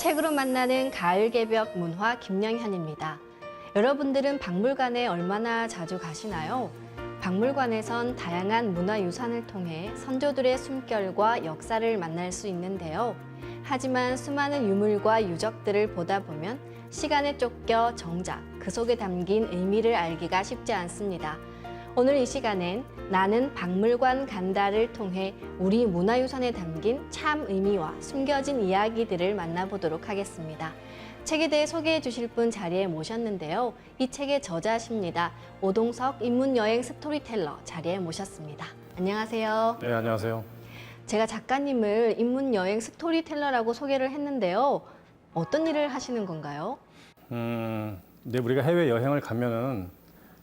책으로 만나는 가을 개벽 문화 김영현입니다. 여러분들은 박물관에 얼마나 자주 가시나요? 박물관에선 다양한 문화유산을 통해 선조들의 숨결과 역사를 만날 수 있는데요. 하지만 수많은 유물과 유적들을 보다 보면 시간에 쫓겨 정작 그 속에 담긴 의미를 알기가 쉽지 않습니다. 오늘 이 시간엔 나는 박물관 간다를 통해 우리 문화유산에 담긴 참 의미와 숨겨진 이야기들을 만나보도록 하겠습니다. 책에 대해 소개해 주실 분 자리에 모셨는데요. 이 책의 저자십니다. 오동석 인문여행 스토리텔러 자리에 모셨습니다. 안녕하세요. 네, 안녕하세요. 제가 작가님을 인문여행 스토리텔러라고 소개를 했는데요. 어떤 일을 하시는 건가요? 이제 우리가 해외 여행을 가면은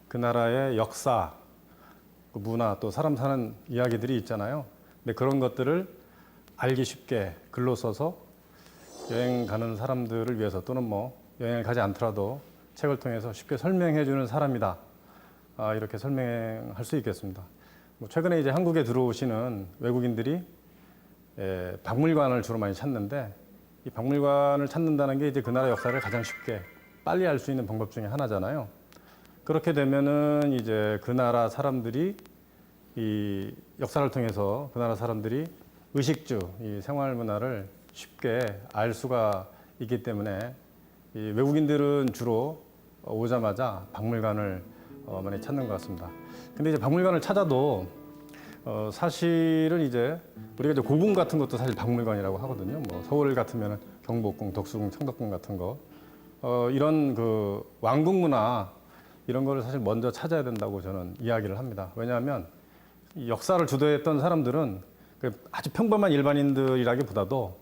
그 나라의 역사, 문화, 또 사람 사는 이야기들이 있잖아요. 근데 그런 것들을 알기 쉽게 글로 써서 여행 가는 사람들을 위해서 또는 뭐 여행을 가지 않더라도 책을 통해서 쉽게 설명해 주는 사람이다. 이렇게 설명할 수 있겠습니다. 최근에 이제 한국에 들어오시는 외국인들이 박물관을 주로 많이 찾는데, 이 박물관을 찾는다는 게 이제 그 나라 역사를 가장 쉽게 빨리 알 수 있는 방법 중에 하나잖아요. 그렇게 되면은 이제 그 나라 사람들이 이 역사를 통해서 그 나라 사람들이 의식주, 이 생활 문화를 쉽게 알 수가 있기 때문에 이 외국인들은 주로 오자마자 박물관을 많이 찾는 것 같습니다. 근데 이제 박물관을 찾아도 사실은 이제 우리가 이제 고궁 같은 것도 사실 박물관이라고 하거든요. 뭐 서울 같으면 경복궁, 덕수궁, 창덕궁 같은 거 이런 그 왕궁 문화 이런 거를 사실 먼저 찾아야 된다고 저는 이야기를 합니다. 왜냐하면 이 역사를 주도했던 사람들은 아주 평범한 일반인들이라기보다도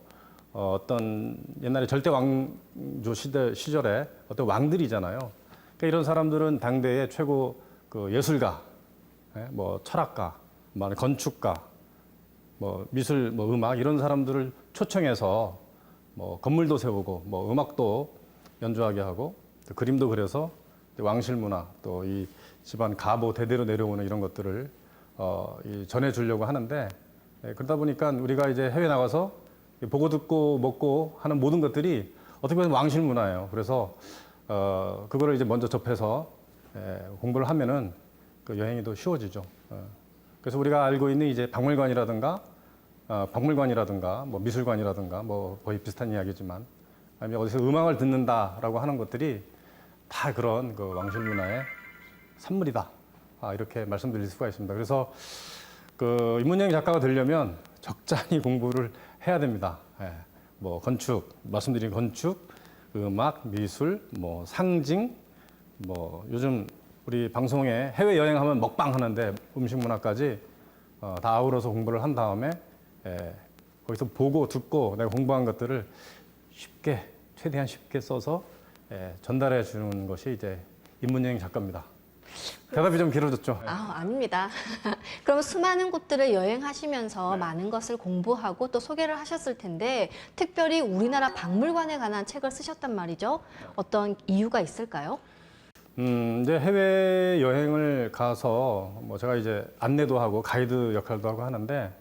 어떤 옛날에 절대 왕조 시절에 어떤 왕들이잖아요. 그러니까 이런 사람들은 당대의 최고 그 예술가, 뭐 철학가, 뭐 건축가, 뭐 미술, 뭐 음악 이런 사람들을 초청해서 뭐 건물도 세우고 뭐 음악도 연주하게 하고 또 그림도 그려서 왕실 문화 또 이 집안 가보 대대로 내려오는 이런 것들을 전해 주려고 하는데, 그러다 보니까 우리가 이제 해외 나가서 보고 듣고 먹고 하는 모든 것들이 어떻게 보면 왕실 문화예요. 그래서 그거를 이제 먼저 접해서 공부를 하면은 그 여행이 더 쉬워지죠. 그래서 우리가 알고 있는 이제 박물관이라든가 뭐 미술관이라든가 뭐 거의 비슷한 이야기지만, 아니면 어디서 음악을 듣는다라고 하는 것들이 다 그런 그 왕실 문화의 산물이다. 이렇게 말씀드릴 수가 있습니다. 그래서 그 인문여행 작가가 되려면 적잖이 공부를 해야 됩니다. 뭐 건축, 말씀드린 건축, 음악, 미술, 뭐 상징, 뭐 요즘 우리 방송에 해외 여행하면 먹방 하는데 음식 문화까지 다 아우러서 공부를 한 다음에 거기서 보고 듣고 내가 공부한 것들을 쉽게, 최대한 쉽게 써서 전달해 주는 것이 이제 인문여행 작가입니다. 대답이 좀 길어졌죠? 아닙니다. 그럼 수많은 곳들을 여행하시면서 많은 것을 공부하고 또 소개를 하셨을 텐데, 특별히 우리나라 박물관에 관한 책을 쓰셨단 말이죠. 어떤 이유가 있을까요? 이제 해외 여행을 가서 뭐 제가 이제 안내도 하고 가이드 역할도 하고 하는데,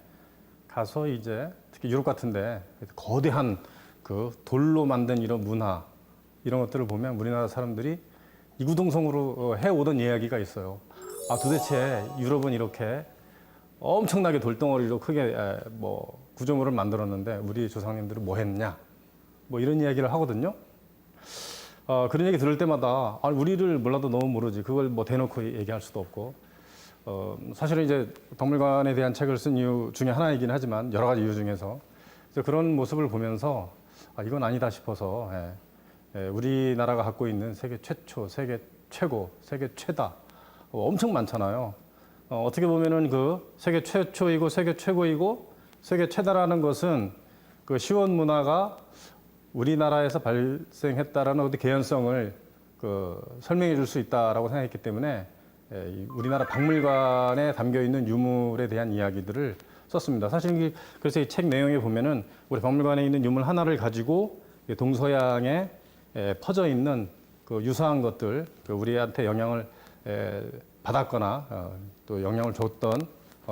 가서 이제 특히 유럽 같은데 거대한 그 돌로 만든 이런 문화 이런 것들을 보면 우리나라 사람들이 이구동성으로 해오던 이야기가 있어요. 도대체 유럽은 이렇게 엄청나게 돌덩어리로 크게 뭐 구조물을 만들었는데 우리 조상님들은 뭐 했냐? 뭐 이런 이야기를 하거든요. 그런 얘기 들을 때마다 우리를 몰라도 너무 모르지. 그걸 뭐 대놓고 얘기할 수도 없고. 사실은 이제 박물관에 대한 책을 쓴 이유 중에 하나이긴 하지만 여러 가지 이유 중에서 그런 모습을 보면서 이건 아니다 싶어서 우리나라가 갖고 있는 세계 최초, 세계 최고, 세계 최다 엄청 많잖아요. 어떻게 보면은 그 세계 최초이고 세계 최고이고 세계 최다라는 것은 그 시원 문화가 우리나라에서 발생했다라는 어떤 개연성을 설명해 줄 수 있다라고 생각했기 때문에 우리나라 박물관에 담겨 있는 유물에 대한 이야기들을 썼습니다. 사실 그래서 이 책 내용에 보면은 우리 박물관에 있는 유물 하나를 가지고 동서양에 퍼져 있는 그 유사한 것들, 우리한테 영향을 받았거나 또 영향을 줬던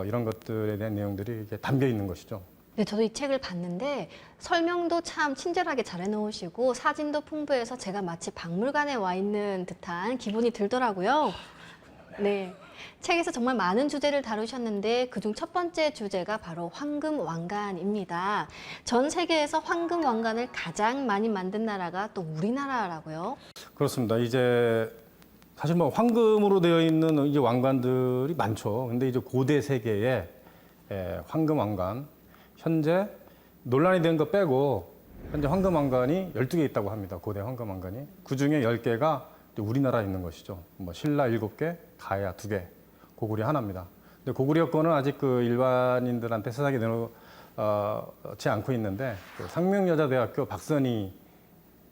이런 것들에 대한 내용들이 이렇게 담겨 있는 것이죠. 네, 저도 이 책을 봤는데 설명도 참 친절하게 잘 해놓으시고 사진도 풍부해서 제가 마치 박물관에 와 있는 듯한 기분이 들더라고요. 네, 책에서 정말 많은 주제를 다루셨는데 그중 첫 번째 주제가 바로 황금왕관입니다. 전 세계에서 황금왕관을 가장 많이 만든 나라가 또 우리나라라고요. 그렇습니다. 이제 사실 뭐 황금으로 되어 있는 이제 왕관들이 많죠. 근데 이제 고대 세계에 황금 왕관 현재 논란이 된 거 빼고 현재 황금 왕관이 12개 있다고 합니다. 고대 황금 왕관이. 그중에 10개가 우리나라에 있는 것이죠. 뭐 신라 7개, 가야 2개, 고구려 하나입니다. 근데 고구려 거는 아직 그 일반인들한테 세상에 내놓지 않고 있는데 그 상명여자대학교 박선희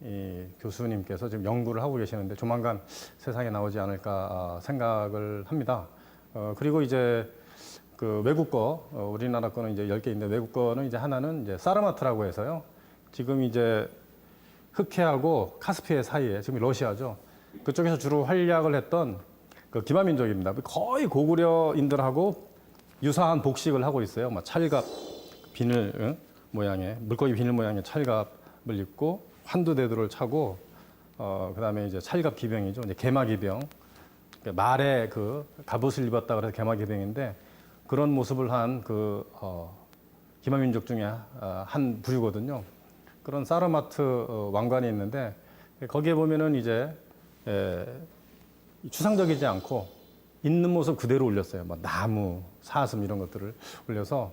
이 교수님께서 지금 연구를 하고 계시는데 조만간 세상에 나오지 않을까 생각을 합니다. 그리고 이제 그 외국 거, 우리나라 거는 이제 10개인데 외국 거는 이제 하나는 이제 사르마트라고 해서요. 지금 이제 흑해하고 카스피해 사이에 지금 러시아죠. 그쪽에서 주로 활약을 했던 그 기마민족입니다. 거의 고구려인들하고 유사한 복식을 하고 있어요. 막 찰갑 비늘 모양의 물고기 비늘 모양의 찰갑을 입고 환두대두를 차고 그다음에 이제 찰갑 기병이죠. 이제 개마 기병. 말에 그 갑옷을 입었다 그래서 개마 기병인데 그런 모습을 한 그 기마민족 중에 한 부류거든요. 그런 사르마트 왕관이 있는데 거기에 보면은 이제 추상적이지 않고 있는 모습 그대로 올렸어요. 뭐 나무, 사슴 이런 것들을 올려서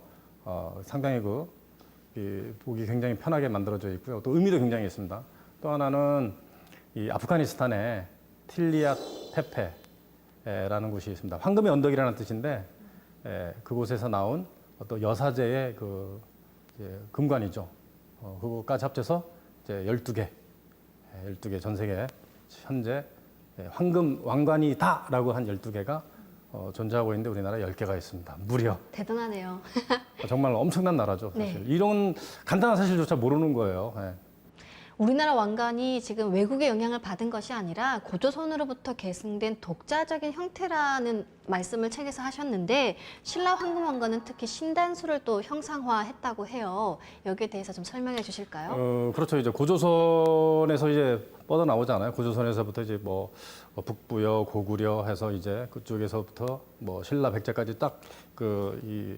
상당히 보기 굉장히 편하게 만들어져 있고요. 또 의미도 굉장히 있습니다. 또 하나는 이 아프가니스탄의 틸리아 테페라는 곳이 있습니다. 황금의 언덕이라는 뜻인데 그곳에서 나온 어떤 여사제의 그 금관이죠. 그것까지 합쳐서 이제 12개 전 세계 현재 황금 왕관이다라고 한 12개가 존재하고 있는데 우리나라 10개가 있습니다. 무려. 대단하네요. 정말 엄청난 나라죠. 사실. 네. 이런 간단한 사실조차 모르는 거예요. 예. 우리나라 왕관이 지금 외국의 영향을 받은 것이 아니라 고조선으로부터 계승된 독자적인 형태라는 말씀을 책에서 하셨는데 신라 황금 왕관은 특히 신단수를 또 형상화했다고 해요. 여기에 대해서 좀 설명해 주실까요? 그렇죠. 이제 고조선에서 이제 뻗어 나오잖아요. 고조선에서부터 이제 뭐 북부여, 고구려 해서 이제 그쪽에서부터 뭐 신라 백제까지 딱 그 이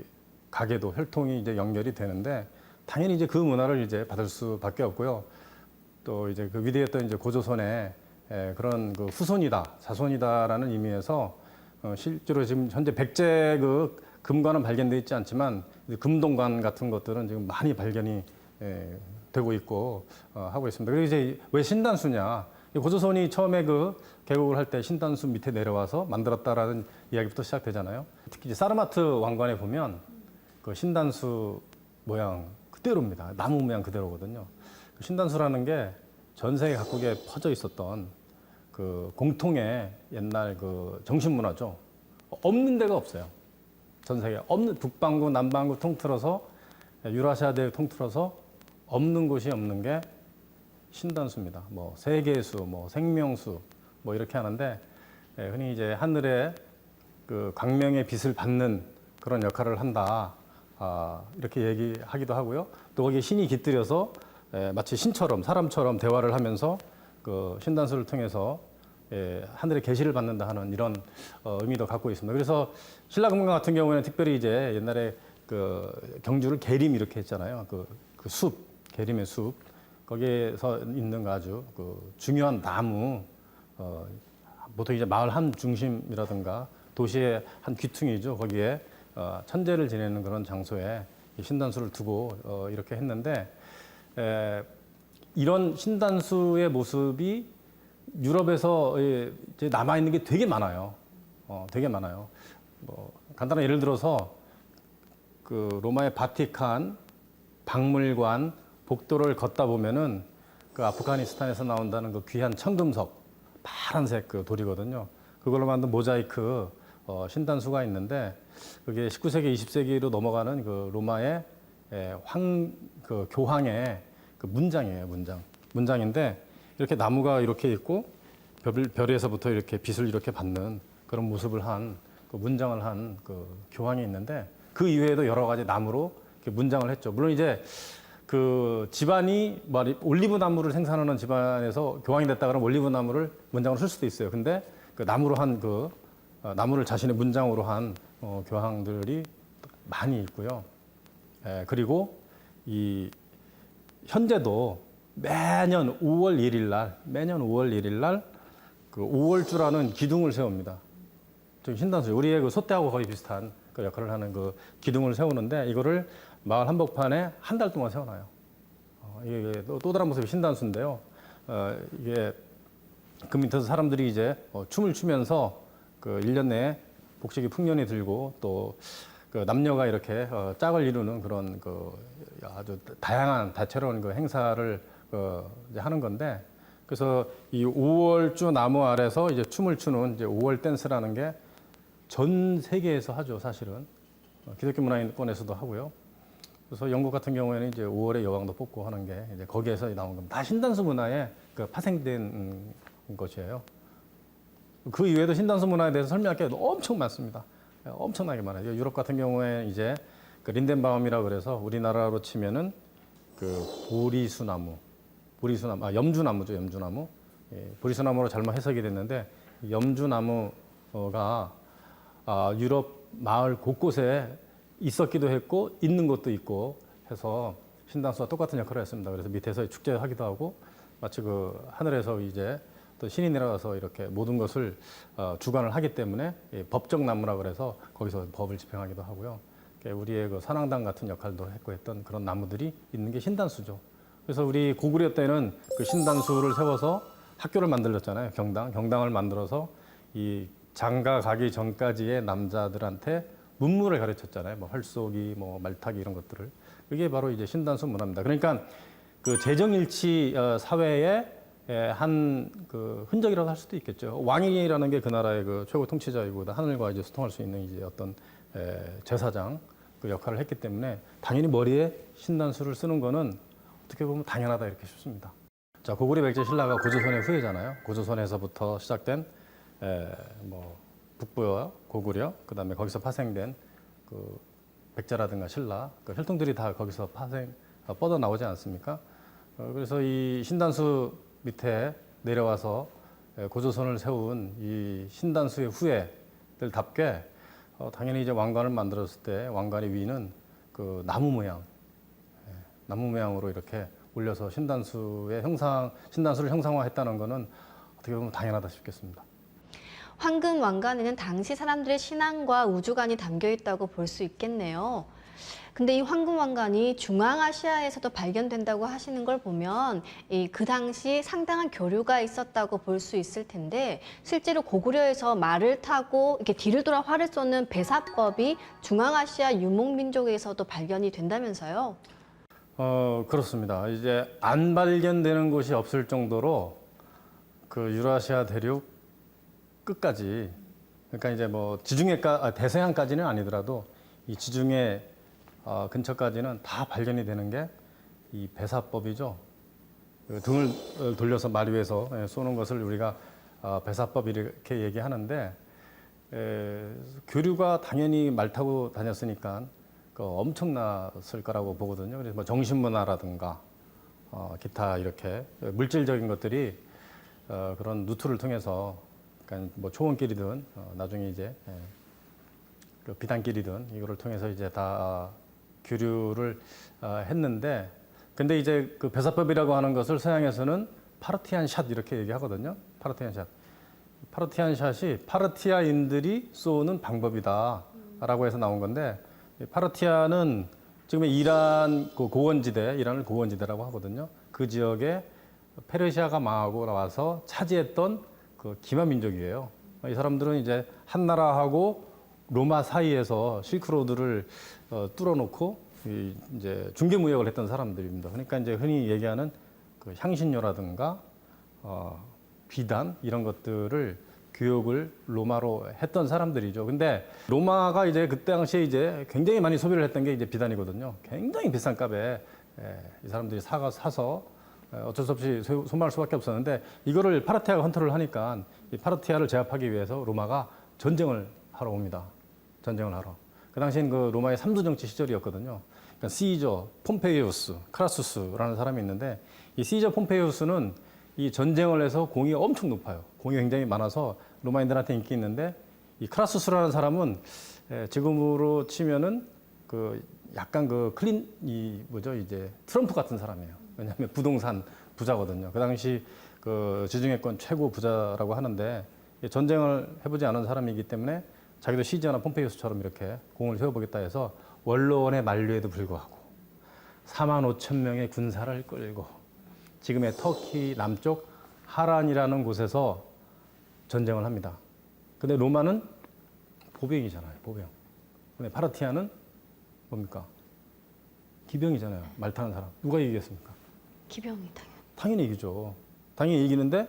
가계도 혈통이 이제 연결이 되는데 당연히 이제 그 문화를 이제 받을 수밖에 없고요. 또 이제 그 위대했던 이제 고조선의 그런 그 후손이다, 자손이다라는 의미에서 실제로 지금 현재 백제 그 금관은 발견돼 있지 않지만 금동관 같은 것들은 지금 많이 발견이 되고 있고 하고 있습니다. 그리고 이제 왜 신단수냐? 고조선이 처음에 그 개국을 할 때 신단수 밑에 내려와서 만들었다라는 이야기부터 시작되잖아요. 특히 이제 사르마트 왕관에 보면 그 신단수 모양 그대로입니다. 나무 모양 그대로거든요. 신단수라는 게 전 세계 각국에 퍼져 있었던 그 공통의 옛날 그 정신문화죠. 없는 데가 없어요. 전 세계 없는 북반구, 남반구 통틀어서 유라시아대 통틀어서 없는 곳이 없는 게 신단수입니다. 뭐 세계수, 뭐 생명수, 뭐 이렇게 하는데 흔히 이제 하늘에 그 광명의 빛을 받는 그런 역할을 한다. 이렇게 얘기하기도 하고요. 또 거기에 신이 깃들여서 마치 신처럼 사람처럼 대화를 하면서 그 신단수를 통해서 하늘의 계시를 받는다 하는 이런 의미도 갖고 있습니다. 그래서 신라금관 같은 경우에는 특별히 이제 옛날에 그 경주를 계림 이렇게 했잖아요. 그 숲, 계림의 숲 거기에서 있는 아주 그 중요한 나무 보통 이제 마을 한 중심이라든가 도시의 한 귀퉁이죠. 거기에 천재를 지내는 그런 장소에 이 신단수를 두고 이렇게 했는데 이런 신단수의 모습이 유럽에서 이제 남아 있는 게 되게 많아요. 되게 많아요. 뭐 간단한 예를 들어서 그 로마의 바티칸 박물관 복도를 걷다 보면은 그 아프가니스탄에서 나온다는 그 귀한 청금석 파란색 그 돌이거든요. 그걸로 만든 모자이크 신단수가 있는데 그게 19세기, 20세기로 넘어가는 그 로마의 그 교황의 그 문장이에요, 문장인데 이렇게 나무가 이렇게 있고 별에서부터 이렇게 빛을 이렇게 받는 그런 모습을 한 그 문장을 한 그 교황이 있는데 그 이외에도 여러 가지 나무로 이렇게 문장을 했죠. 물론 이제 그 집안이 올리브 나무를 생산하는 집안에서 교황이 됐다 그러면 올리브 나무를 문장으로 쓸 수도 있어요. 근데 그 나무로 한 나무를 자신의 문장으로 한 교황들이 많이 있고요. 그리고 이 현재도 매년 5월 1일 날 그 5월주라는 기둥을 세웁니다. 좀 신단수, 우리의 그 소떼하고 거의 비슷한 그 역할을 하는 그 기둥을 세우는데 이거를 마을 한복판에 한 달 동안 세워놔요. 이게 또 다른 모습이 신단수인데요. 이게 그 밑에서 사람들이 이제 춤을 추면서 그 1년 내에 복식이 풍년이 들고 또 그 남녀가 이렇게 짝을 이루는 그런 그 아주 다양한 다채로운 그 행사를 이제 하는 건데, 그래서 이 5월주 나무 아래서 이제 춤을 추는 이제 5월 댄스라는 게 전 세계에서 하죠, 사실은. 기독교 문화인권에서도 하고요. 그래서 영국 같은 경우에는 이제 5월의 여왕도 뽑고 하는 게 이제 거기에서 나온 겁니다. 다 신단수 문화에 그 파생된 것이에요. 그 이외에도 신단수 문화에 대해서 설명할 게 엄청 많습니다. 엄청나게 많아요. 유럽 같은 경우에 이제 그 린덴바움이라 그래서 우리나라로 치면은 그 염주나무죠, 염주나무. 보리수나무로 잘못 해석이 됐는데 염주나무가 유럽 마을 곳곳에 있었기도 했고 있는 것도 있고 해서 신단수와 똑같은 역할을 했습니다. 그래서 밑에서 축제하기도 하고 마치 그 하늘에서 이제 또 신이 내려가서 이렇게 모든 것을 주관을 하기 때문에 법적 나무라 그래서 거기서 법을 집행하기도 하고요. 우리의 그 산왕당 같은 역할도 했고 했던 그런 나무들이 있는 게 신단수죠. 그래서 우리 고구려 때는 그 신단수를 세워서 학교를 만들었잖아요. 경당을 만들어서 이 장가 가기 전까지의 남자들한테 문물을 가르쳤잖아요. 뭐 활쏘기, 뭐 말타기 이런 것들을. 이게 바로 이제 신단수 문화입니다. 그러니까 그 재정일치 사회의 한 그 흔적이라고 할 수도 있겠죠. 왕이라는 게 그 나라의 그 최고 통치자이고 하늘과 이제 소통할 수 있는 이제 어떤 제사장 그 역할을 했기 때문에 당연히 머리에 신단수를 쓰는 거는 어떻게 보면 당연하다 이렇게 싶습니다. 자, 고구려 백제 신라가 고조선의 후예잖아요. 고조선에서부터 시작된 뭐 북부와 고구려, 그다음에 거기서 파생된 그 백제라든가 신라, 그 혈통들이 다 거기서 뻗어 나오지 않습니까? 그래서 이 신단수 밑에 내려와서 고조선을 세운 이 신단수의 후예들답게 당연히 이제 왕관을 만들었을 때 왕관의 위는 그 나무 모양으로 이렇게 올려서 신단수를 형상화했다는 것은 어떻게 보면 당연하다 싶겠습니다. 황금 왕관에는 당시 사람들의 신앙과 우주관이 담겨 있다고 볼 수 있겠네요. 근데 이 황금 왕관이 중앙아시아에서도 발견된다고 하시는 걸 보면 그 당시 상당한 교류가 있었다고 볼 수 있을 텐데, 실제로 고구려에서 말을 타고 이렇게 뒤를 돌아 활을 쏘는 배사법이 중앙아시아 유목민족에서도 발견이 된다면서요? 그렇습니다. 이제 안 발견되는 곳이 없을 정도로 그 유라시아 대륙 끝까지, 그러니까 이제 뭐 대서양까지는 아니더라도 이 지중해 근처까지는 다 발견이 되는 게 이 배사법이죠. 그 등을 돌려서 말 위에서 쏘는 것을 우리가 배사법 이렇게 얘기하는데, 교류가 당연히 말 타고 다녔으니까 엄청났을 거라고 보거든요. 그래서 뭐 정신문화라든가 기타 이렇게 물질적인 것들이 그런 루트를 통해서, 그러니까 뭐 초원길이든 나중에 이제 그 비단길이든 이거를 통해서 이제 다 교류를 했는데, 근데 이제 그 배사법이라고 하는 것을 서양에서는 파르티안 샷 이렇게 얘기하거든요. 파르티안 샷. 파르티안 샷이 파르티아인들이 쏘는 방법이다라고 해서 나온 건데, 파르티아는 지금의 이란을 고원지대라고 하거든요. 그 지역에 페르시아가 망하고 나와서 차지했던 그 기마 민족이에요. 이 사람들은 이제 한 나라하고 로마 사이에서 실크로드를 뚫어놓고 이제 중개 무역을 했던 사람들입니다. 그러니까 이제 흔히 얘기하는 그 향신료라든가 비단 이런 것들을 교역을 로마로 했던 사람들이죠. 근데 로마가 이제 그때 당시에 이제 굉장히 많이 소비를 했던 게 이제 비단이거든요. 굉장히 비싼 값에 이 사람들이 사서 어쩔 수 없이 소모할 수밖에 없었는데, 이거를 파르티아가 컨트롤을 하니까 이 파르티아를 제압하기 위해서 로마가 전쟁을 하러 옵니다. 전쟁을 하러. 그 당시엔 그 로마의 삼두 정치 시절이었거든요. 그러니까 시저 폼페이우스 크라수스라는 사람이 있는데 이 시저 폼페이우스는 이 전쟁을 해서 공이 엄청 높아요. 공이 굉장히 많아서 로마인들한테 인기 있는데 이 크라수스라는 사람은 지금으로 치면은 그 약간 그 이 뭐죠 이제 트럼프 같은 사람이에요. 왜냐하면 부동산 부자거든요. 그 당시 그 지중해권 최고 부자라고 하는데 전쟁을 해보지 않은 사람이기 때문에 자기도 시저나 폼페이우스처럼 이렇게 공을 세워보겠다 해서 원로원의 만류에도 불구하고 4만 5천 명의 군사를 끌고 지금의 터키 남쪽 하란이라는 곳에서 전쟁을 합니다. 근데 로마는 보병이잖아요, 보병. 근데 파르티아는 뭡니까? 기병이잖아요, 말 타는 사람. 누가 이기겠습니까? 기병이 당연. 당연히 이기죠. 당연히 이기는데,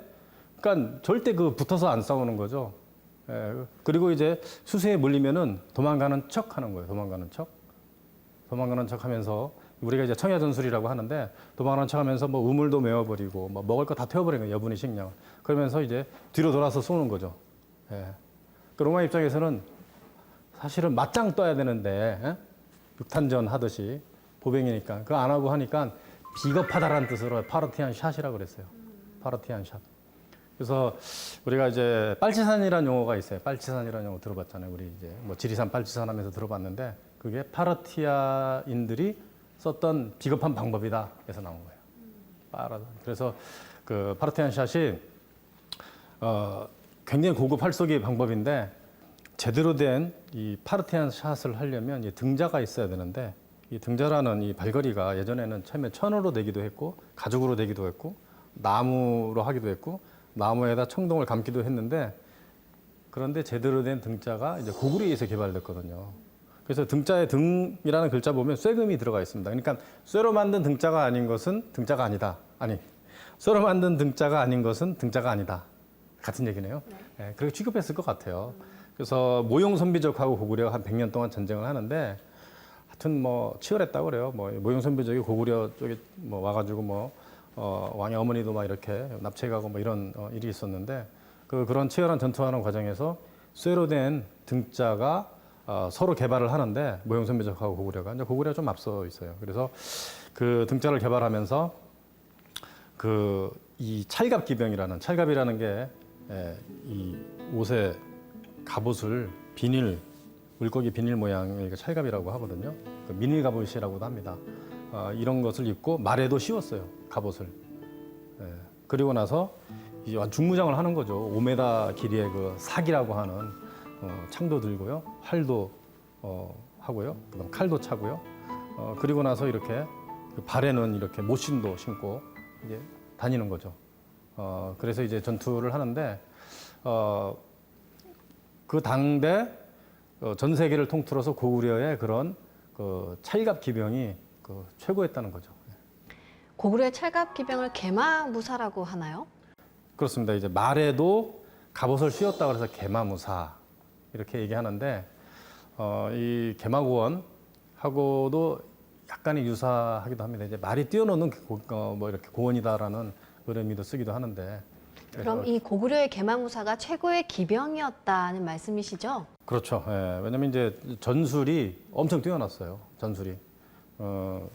그러니까 절대 그 붙어서 안 싸우는 거죠. 그리고 이제 수세에 물리면은 도망가는 척 하는 거예요, 도망가는 척. 도망가는 척 하면서 우리가 이제 청야전술이라고 하는데 도망가는 척 하면서 뭐 우물도 메워버리고 뭐 먹을 거 다 태워버리는 거예요, 여분의 식량. 그러면서 이제 뒤로 돌아서 쏘는 거죠. 그 로마 입장에서는 사실은 맞짱 떠야 되는데 육탄전 하듯이 보병이니까 그거 안 하고 하니까 비겁하다라는 뜻으로 파르티안 샷이라고 그랬어요. 파르티안 샷. 그래서 우리가 이제 빨치산이라는 용어가 있어요. 빨치산이라는 용어 들어봤잖아요. 우리 이제 뭐 지리산 빨치산 하면서 들어봤는데 그게 파르티아인들이 썼던 비겁한 방법이다 해서 나온 거예요. 그래서 그 파르티안 샷이 굉장히 고급 활쏘기 방법인데 제대로 된 이 파르티안 샷을 하려면 등자가 있어야 되는데 이 등자라는 이 발걸이가 예전에는 처음에 천으로 되기도 했고 가죽으로 되기도 했고 나무로 하기도 했고 나무에다 청동을 감기도 했는데 그런데 제대로 된 등자가 이제 고구려에 의해서 개발됐거든요. 그래서 등자에 등이라는 글자 보면 쇠금이 들어가 있습니다. 그러니까 쇠로 만든 등자가 아닌 것은 등자가 아니다. 아니, 쇠로 만든 등자가 아닌 것은 등자가 아니다. 같은 얘기네요. 네, 그렇게 취급했을 것 같아요. 그래서 모용 선비족하고 고구려가 한 100년 동안 전쟁을 하는데 하여튼 뭐 치열했다고 그래요. 뭐 모용 선비족이 고구려 쪽에 뭐 와가지고 뭐 왕의 어머니도 막 이렇게 납치해가고 뭐 이런 일이 있었는데 그런 치열한 전투하는 과정에서 쇠로 된 등자가 서로 개발을 하는데 모용 선비족하고 고구려가 이제 고구려가 좀 앞서 있어요. 그래서 그 등자를 개발하면서 이 찰갑기병이라는 찰갑이라는 게 이 옷에 갑옷을 비닐 물고기 비닐 모양의 찰갑이라고 하거든요. 그 미닐 갑옷이라고도 합니다. 이런 것을 입고 말에도 씌웠어요. 갑옷을. 그리고 나서 이제 중무장을 하는 거죠. 5m 길이의 그 삭이라고 하는 창도 들고요, 활도 하고요, 그다음 칼도 차고요. 그리고 나서 이렇게 그 발에는 이렇게 못신도 신고 이제 다니는 거죠. 그래서 이제 전투를 하는데 그 당대 전 세계를 통틀어서 고구려의 그런 그 찰갑 기병이 최고였다는 거죠. 고구려의 찰갑 기병을 계마무사라고 하나요? 그렇습니다. 이제 말에도 갑옷을 씌웠다고 해서 계마무사 이렇게 얘기하는데 이 계마고원하고도 약간의 유사하기도 합니다. 이제 말이 뛰어노는 뭐 이렇게 고원이다라는 그런 의미도 쓰기도 하는데. 그럼 이 고구려의 계마무사가 최고의 기병이었다는 말씀이시죠? 그렇죠. 예, 왜냐면 이제 전술이 엄청 뛰어났어요. 전술이. 뭐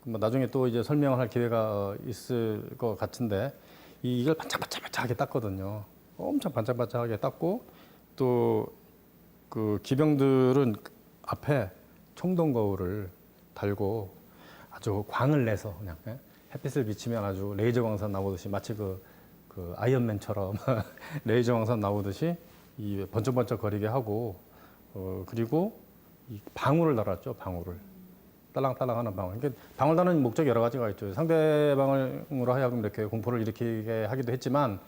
나중에 또 이제 설명을 할 기회가 있을 것 같은데 이걸 반짝반짝하게 땄거든요. 엄청 반짝반짝하게 땄고 또 그 기병들은 앞에 청동 거울을 달고 아주 광을 내서 그냥 햇빛을 비치면 아주 레이저 광선 나오듯이 마치 그 아이언맨처럼 레이저 광선 나오듯이 이 번쩍번쩍 거리게 하고 그리고 이 방울을 달았죠. 방울을 딸랑딸랑하는 방울. 그러니까 방울 다는 목적이 여러 가지가 있죠. 상대방으로 하여금 이렇게 공포를 일으키게 하기도 했지만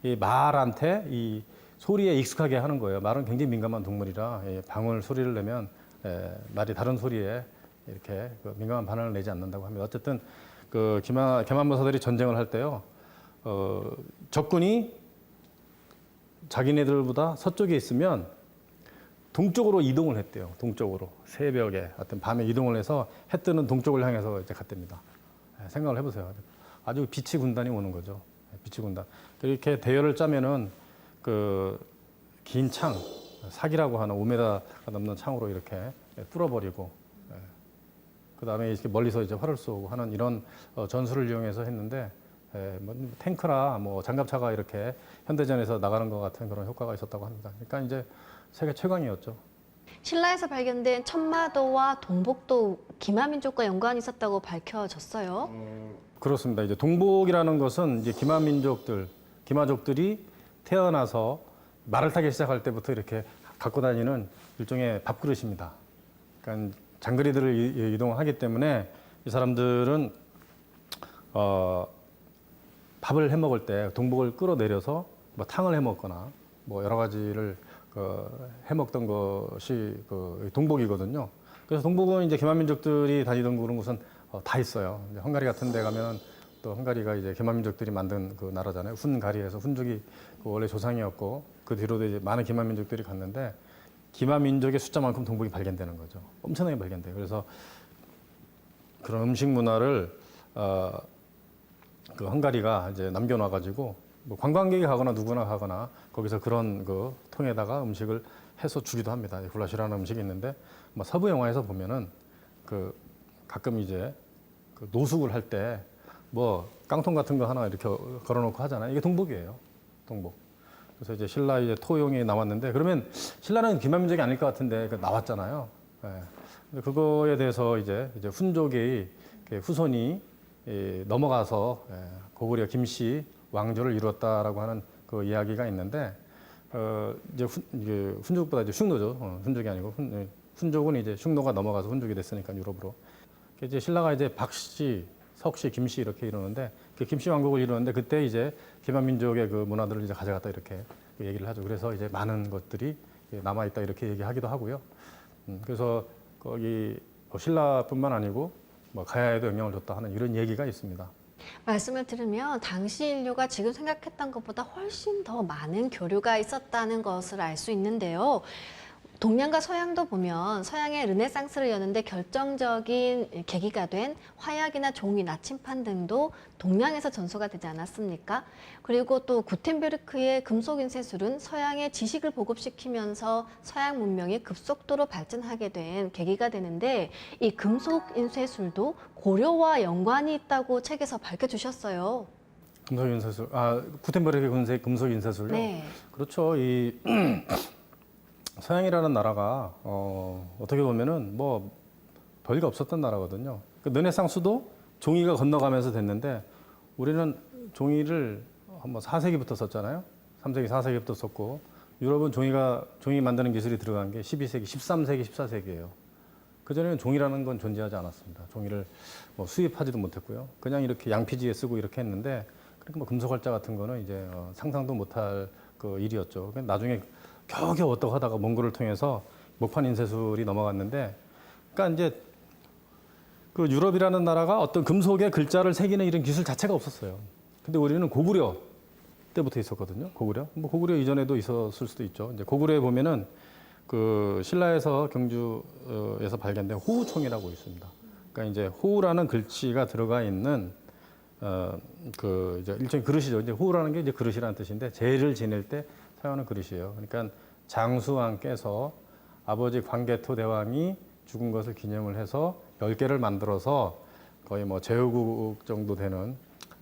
이 말한테 이 소리에 익숙하게 하는 거예요. 말은 굉장히 민감한 동물이라 방울 소리를 내면 말이 다른 소리에 이렇게 민감한 반응을 내지 않는다고 합니다. 어쨌든 그 계만무사들이 전쟁을 할 때요, 적군이 자기네들보다 서쪽에 있으면 동쪽으로 이동을 했대요. 동쪽으로 새벽에 하여튼 밤에 이동을 해서 해 뜨는 동쪽을 향해서 이제 갔답니다. 생각을 해보세요. 아주 비치 군단이 오는 거죠. 비치 군단. 이렇게 대열을 짜면은 그 긴 창, 삭이라고 하는 5m가 넘는 창으로 이렇게 뚫어버리고 그다음에 이렇게 멀리서 이제 활을 쏘고 하는 이런 전술을 이용해서 했는데 뭐 탱크나 뭐 장갑차가 이렇게 현대전에서 나가는 것 같은 그런 효과가 있었다고 합니다. 그러니까 이제 세계 최강이었죠. 신라에서 발견된 천마도와 동복도 기마민족과 연관이 있었다고 밝혀졌어요. 그렇습니다. 이제 동복이라는 것은 이제 기마족들이 태어나서 말을 타기 시작할 때부터 이렇게 갖고 다니는 일종의 밥그릇입니다. 그러니까 장거리들을 이동하기 때문에 이 사람들은 밥을 해 먹을 때 동복을 끌어내려서 뭐 탕을 해 먹거나 뭐 여러 가지를 해 먹던 것이 동복이거든요. 그래서 동복은 이제 기마민족들이 다니던 그런 곳은 다 있어요. 이제 헝가리 같은 데 가면 또 헝가리가 이제 기마민족들이 만든 그 나라잖아요. 훈가리에서 훈족이 원래 조상이었고 그 뒤로도 이제 많은 기마민족들이 갔는데 기마민족의 숫자만큼 동복이 발견되는 거죠. 엄청나게 발견돼요. 그래서 그런 음식 문화를 그 헝가리가 이제 남겨놔가지고 뭐 관광객이 가거나 누구나 가거나 거기서 그런 그 통에다가 음식을 해서 주기도 합니다. 굴라시라는 음식이 있는데 뭐 서부 영화에서 보면은 그 가끔 이제 그 노숙을 할 때 뭐 깡통 같은 거 하나 이렇게 걸어놓고 하잖아요. 이게 동복이에요. 동복. 그래서 이제 신라 이제 토용이 나왔는데 그러면 신라는 기마민족이 아닐 것 같은데 나왔잖아요. 예. 근데 그거에 대해서 이제 훈족의 후손이 넘어가서 고구려 김씨 왕조를 이루었다라고 하는 그 이야기가 있는데 이제 훈족보다 이제 흉노죠. 훈족이 아니고 훈족은 이제 흉노가 넘어가서 훈족이 됐으니까 유럽으로. 이제 신라가 이제 박씨, 석씨, 김씨 이렇게 이루는데 그 김씨 왕국을 이루는데 그때 이제 기마민족의 그 문화들을 이제 가져갔다 이렇게 얘기를 하죠. 그래서 이제 많은 것들이 남아 있다 이렇게 얘기하기도 하고요. 그래서 거기 신라뿐만 아니고 뭐 가야에도 영향을 줬다 하는 이런 얘기가 있습니다. 말씀을 들으면 당시 인류가 지금 생각했던 것보다 훨씬 더 많은 교류가 있었다는 것을 알 수 있는데요. 동양과 서양도 보면 서양의 르네상스를 여는데 결정적인 계기가 된 화약이나 종이, 나침판 등도 동양에서 전수가 되지 않았습니까? 그리고 또 구텐베르크의 금속인쇄술은 서양의 지식을 보급시키면서 서양 문명이 급속도로 발전하게 된 계기가 되는데 이 금속인쇄술도 고려와 연관이 있다고 책에서 밝혀주셨어요. 금속인쇄술, 구텐베르크의 금속인쇄술요? 네. 그렇죠. 이 서양이라는 나라가 어떻게 보면은 뭐 별게 없었던 나라거든요. 그 르네상스도 종이가 건너가면서 됐는데 우리는 종이를 한 4세기부터 썼잖아요. 3세기, 4세기부터 썼고 유럽은 종이 만드는 기술이 들어간 게 12세기, 13세기, 14세기예요. 그전에는 종이라는 건 존재하지 않았습니다. 종이를 뭐 수입하지도 못했고요. 그냥 이렇게 양피지에 쓰고 이렇게 했는데 그러니까 뭐 금속활자 같은 거는 이제 상상도 못할 그 일이었죠. 나중에 겨우겨우 어떻게 하다가 몽골을 통해서 목판 인쇄술이 넘어갔는데, 그러니까 이제 그 유럽이라는 나라가 어떤 금속에 글자를 새기는 이런 기술 자체가 없었어요. 근데 우리는 고구려 때부터 있었거든요. 고구려. 뭐 고구려 이전에도 있었을 수도 있죠. 이제 고구려에 보면은 그 신라에서 경주에서 발견된 호우총이라고 있습니다. 그러니까 이제 호우라는 글씨가 들어가 있는 그 이제 일종의 그릇이죠. 이제 호우라는 게 이제 그릇이라는 뜻인데 제를 지낼 때 사용하는 그릇이에요. 그러니까 장수왕께서 아버지 광개토 대왕이 죽은 것을 기념을 해서 10개를 만들어서 거의 뭐 제후국 정도 되는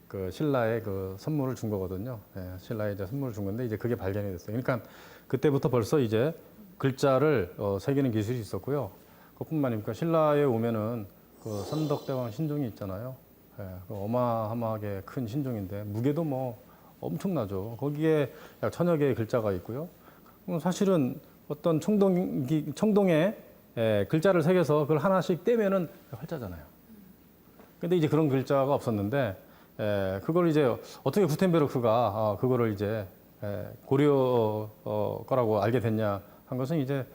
그 신라의 그 선물을 준 거거든요. 신라에 이제 선물을 준 건데 이제 그게 발견이 됐어요. 그러니까 그때부터 벌써 이제 글자를 새기는 기술이 있었고요. 그뿐만 아니라 신라에 오면은 그 선덕대왕 신종이 있잖아요. 그 어마어마하게 큰 신종인데 무게도 뭐 엄청나죠. 거기에 약 1000여 개의 글자가 있고요. 사실은 어떤 청동에 글자를 새겨서 그걸 하나씩 떼면은 활자잖아요. 근데 이제 그런 글자가 없었는데 그걸 이제 어떻게 구텐베르크가 그거를 이제 고려 거라고 알게 됐냐 한 것은 이제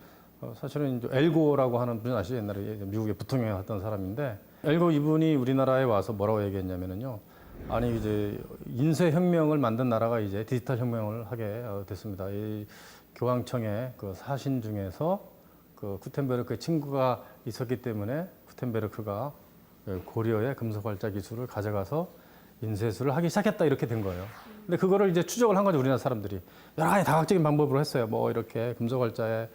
사실은 이제 엘고라고 하는 분이 아시죠? 옛날에 미국에 부통령했던 사람인데 엘고 이분이 우리나라에 와서 뭐라고 얘기했냐면은요. 아니 이제 인쇄 혁명을 만든 나라가 이제 디지털 혁명을 하게 됐습니다. 이 교황청의 그 사신 중에서 그 구텐베르크의 친구가 있었기 때문에 구텐베르크가 고려의 금속활자 기술을 가져가서 인쇄술을 하기 시작했다 이렇게 된 거예요. 근데 그거를 이제 추적을 한 거죠. 우리나라 사람들이 여러 가지 다각적인 방법으로 했어요. 뭐 이렇게 금속활자에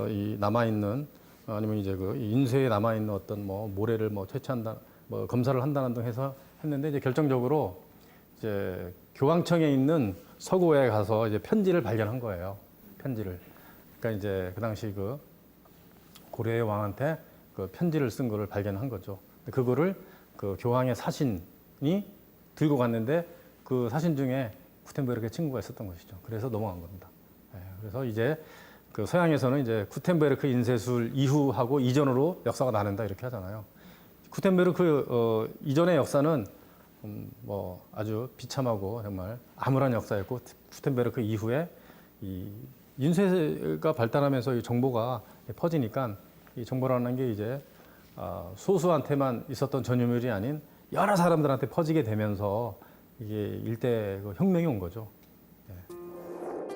이 남아 있는 아니면 이제 그 인쇄에 남아 있는 어떤 뭐 모래를 뭐 채취한다, 뭐 검사를 한다는 등 해서 했는데 이제 결정적으로 이제 교황청에 있는 서고에 가서 이제 편지를 발견한 거예요. 편지를. 그러니까 이제 그 당시 그 고려의 왕한테 그 편지를 쓴 거를 발견한 거죠. 그거를 그 교황의 사신이 들고 갔는데 그 사신 중에 구텐베르크의 친구가 있었던 것이죠. 그래서 넘어간 겁니다. 예, 그래서 이제 그 서양에서는 이제 구텐베르크 인쇄술 이후하고 이전으로 역사가 나눈다 이렇게 하잖아요. 구텐베르크 이전의 역사는 뭐 아주 비참하고 정말 암울한 역사였고 구텐베르크 이후에 이 인쇄가 발달하면서 이 정보가 퍼지니까 이 정보라는 게 이제 소수한테만 있었던 전유물이 아닌 여러 사람들한테 퍼지게 되면서 이게 일대 그 혁명이 온 거죠.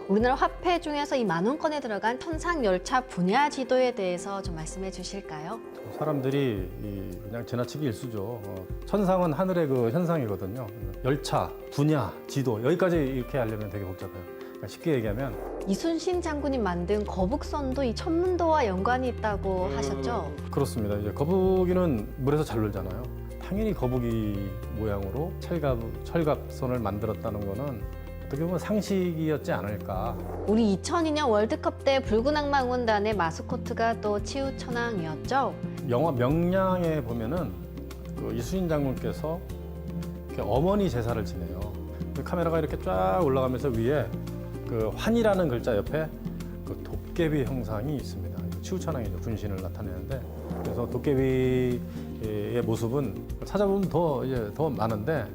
우리나라 화폐 중에서 이 10,000원권에 들어간 천상열차 분야 지도에 대해서 좀 말씀해 주실까요? 사람들이 그냥 지나치기 일쑤죠. 천상은 하늘의 그 현상이거든요. 열차, 분야, 지도 여기까지 이렇게 하려면 되게 복잡해요. 그러니까 쉽게 얘기하면 이순신 장군이 만든 거북선도 이 천문도와 연관이 있다고 하셨죠? 그렇습니다. 이제 거북이는 물에서 잘 놀잖아요. 당연히 거북이 모양으로 철갑선을 만들었다는 거는 어떻게 보면 상식이었지 않을까. 우리 2002년 월드컵 때 붉은 악마 응원단의 마스코트가 또 치우천왕이었죠? 영화 명량에 보면은 그 이순신 장군께서 이렇게 어머니 제사를 지내요. 카메라가 이렇게 쫙 올라가면서 위에 그 환이라는 글자 옆에 그 도깨비 형상이 있습니다. 치우천왕이죠. 분신을 나타내는데 그래서 도깨비의 모습은 찾아보면 더 많은데